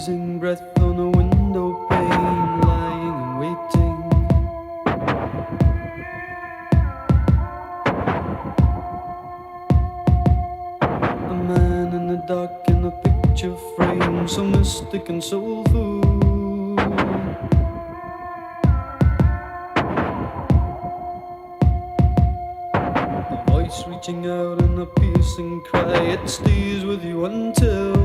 losing breath on a window pane, lying and waiting. A man in the dark in a picture frame, so mystic and soulful. A voice reaching out in a piercing cry, it stays with you until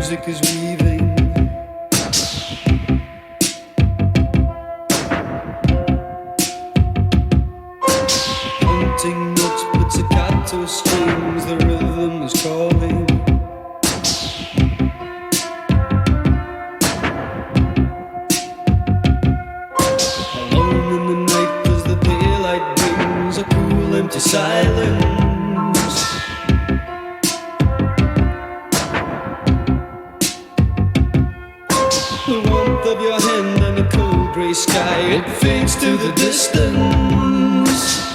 music is weaving. Haunting notes, pizzicato strings, the rhythm is calling. Alone in the night as the daylight brings a cool empty silence. The warmth of your hand and a cold grey sky, it fades to the distance.